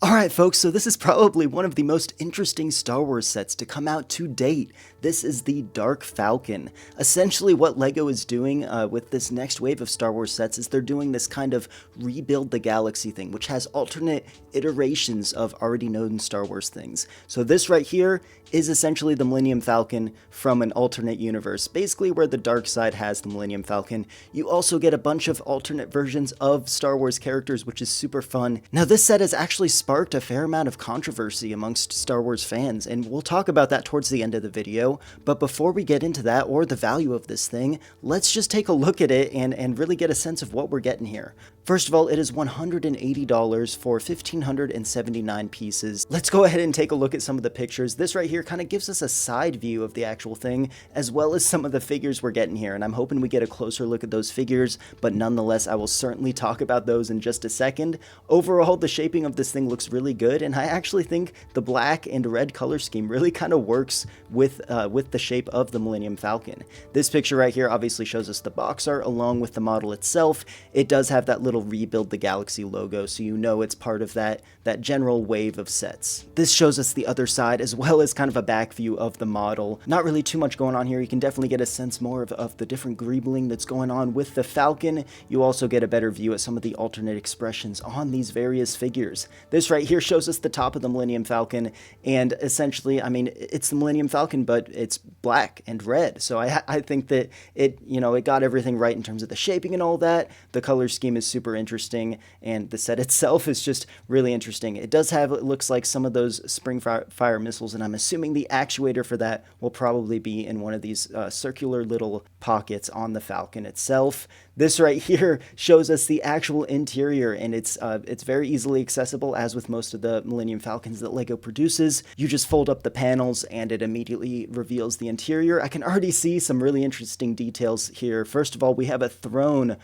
Alright folks, so this is probably one of the most interesting Star Wars sets to come out to date. This is the Dark Falcon. Essentially what LEGO is doing with this next wave of Star Wars sets is they're doing this kind of rebuild the galaxy thing, which has alternate iterations of already known Star Wars things. So this right here is essentially the Millennium Falcon from an alternate universe, basically where the dark side has the Millennium Falcon. You also get a bunch of alternate versions of Star Wars characters, which is super fun. Now this set has actually sparked a fair amount of controversy amongst Star Wars fans, and we'll talk about that towards the end of the video. But before we get into that or the value of this thing, let's just take a look at it and really get a sense of what we're getting here. First of all, it is $180 for 1,579 pieces. Let's go ahead and take a look at some of the pictures. This right here kind of gives us a side view of the actual thing, as well as some of the figures we're getting here, and I'm hoping we get a closer look at those figures, but nonetheless, I will certainly talk about those in just a second. Overall, the shaping of this thing looks really good, and I actually think the black and red color scheme really kind of works with the shape of the Millennium Falcon. This picture right here obviously shows us the box art along with the model itself. It does have that little Rebuild the Galaxy logo, so you know it's part of that general wave of sets. This shows us the other side as well as kind of a back view of the model. Not really too much going on here. You can definitely get a sense more of the different greebling that's going on with the Falcon. You also get a better view at some of the alternate expressions on these various figures. This right here shows us the top of the Millennium Falcon, and essentially, I mean, it's the Millennium Falcon, but it's black and red. So I think that it got everything right in terms of the shaping and all that. The color scheme is super interesting, and the set itself is just really interesting. It does have, it looks like, some of those spring fire missiles, and I'm assuming the actuator for that will probably be in one of these circular little pockets on the Falcon itself. This right here shows us the actual interior, and it's very easily accessible, as with most of the Millennium Falcons that LEGO produces. You just fold up the panels and it immediately reveals the interior. I can already see some really interesting details here. First of all, we have a throne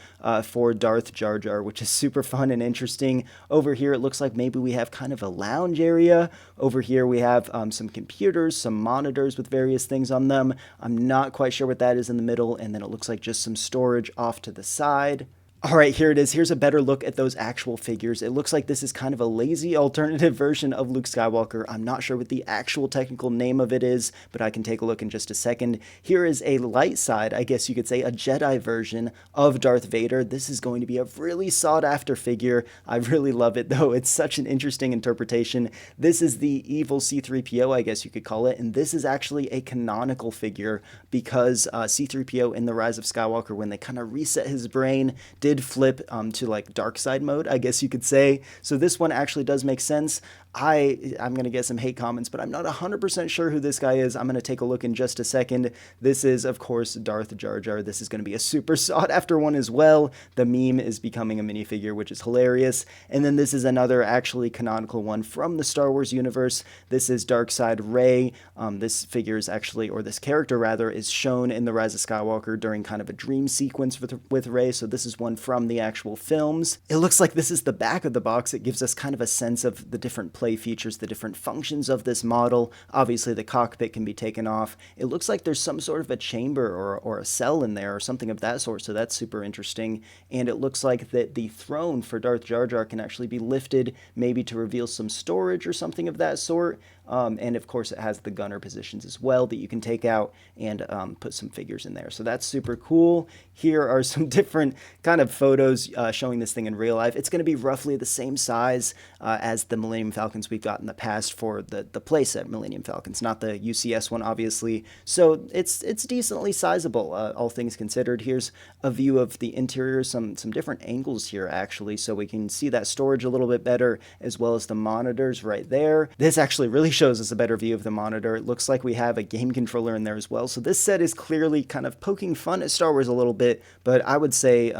for Darth Jar Jar, which is super fun and interesting. Over here it looks like maybe we have kind of a lounge area. Over here we have some computers, some monitors with various things on them. I'm not quite sure what that is in the middle, and then it looks like just some storage off to the side. Alright, here it is. Here's a better look at those actual figures. It looks like this is kind of a lazy alternative version of Luke Skywalker. I'm not sure what the actual technical name of it is, but I can take a look in just a second. Here is a light side, I guess you could say a Jedi version of Darth Vader. This is going to be a really sought after figure. I really love it though. It's such an interesting interpretation. This is the evil C-3PO, I guess you could call it, and this is actually a canonical figure because C-3PO in The Rise of Skywalker, when they kind of reset his brain, did flip to like dark side mode, I guess you could say. So this one actually does make sense. I'm going to get some hate comments, but I'm not 100% sure who this guy is. I'm going to take a look in just a second. This is, of course, Darth Jar Jar. This is going to be a super sought after one as well. The meme is becoming a minifigure, which is hilarious. And then this is another actually canonical one from the Star Wars universe. This is Darkseid Rey. This figure is actually, or this character rather, is shown in The Rise of Skywalker during kind of a dream sequence with Rey. So this is one from the actual films. It looks like this is the back of the box. It gives us kind of a sense of the different play features, the different functions of this model. Obviously the cockpit can be taken off. It looks like there's some sort of a chamber or a cell in there or something of that sort, so that's super interesting. And it looks like that the throne for Darth Jar Jar can actually be lifted, maybe to reveal some storage or something of that sort. And of course it has the gunner positions as well that you can take out and put some figures in there. So that's super cool. Here are some different kind of photos showing this thing in real life. It's going to be roughly the same size as the Millennium Falcons we've got in the past for the playset Millennium Falcons, not the UCS one obviously. So it's decently sizable, all things considered. Here's a view of the interior, some different angles here actually, so we can see that storage a little bit better, as well as the monitors right there. This actually really shows us a better view of the monitor. It looks like we have a game controller in there as well. So this set is clearly kind of poking fun at Star Wars a little bit, but I would say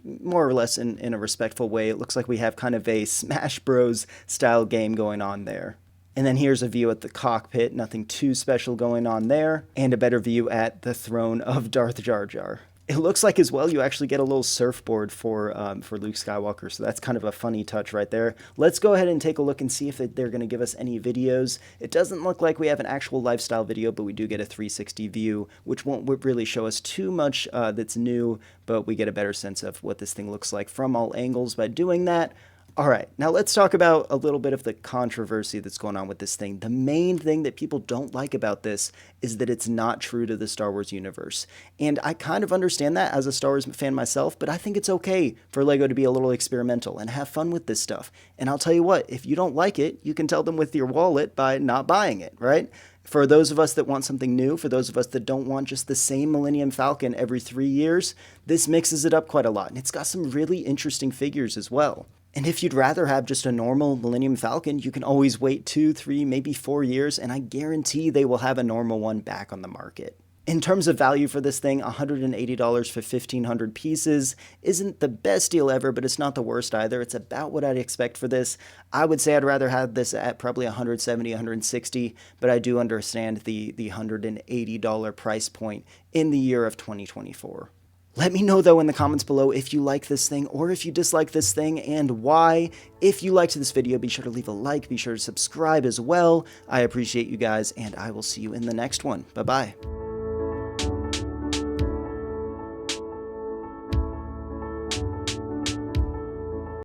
more or less in a respectful way. It looks like we have kind of a Smash Bros style game going on there. And then here's a view at the cockpit, nothing too special going on there, and a better view at the throne of Darth Jar Jar. It looks like as well you actually get a little surfboard for Luke Skywalker, so that's kind of a funny touch right there. Let's go ahead and take a look and see if they're going to give us any videos. It doesn't look like we have an actual lifestyle video, but we do get a 360 view, which won't really show us too much that's new, but we get a better sense of what this thing looks like from all angles by doing that. All right, now let's talk about a little bit of the controversy that's going on with this thing. The main thing that people don't like about this is that it's not true to the Star Wars universe. And I kind of understand that as a Star Wars fan myself, but I think it's okay for LEGO to be a little experimental and have fun with this stuff. And I'll tell you what, if you don't like it, you can tell them with your wallet by not buying it, right? For those of us that want something new, for those of us that don't want just the same Millennium Falcon every 3 years, this mixes it up quite a lot. And it's got some really interesting figures as well. And if you'd rather have just a normal Millennium Falcon, you can always wait 2, 3, maybe 4 years, and I guarantee they will have a normal one back on the market. In terms of value for this thing, $180 for 1,500 pieces isn't the best deal ever, but it's not the worst either. It's about what I'd expect for this. I would say I'd rather have this at probably $170, $160, but I do understand the $180 price point in the year of 2024. Let me know, though, in the comments below if you like this thing or if you dislike this thing and why. If you liked this video, be sure to leave a like, be sure to subscribe as well. I appreciate you guys, and I will see you in the next one. Bye-bye.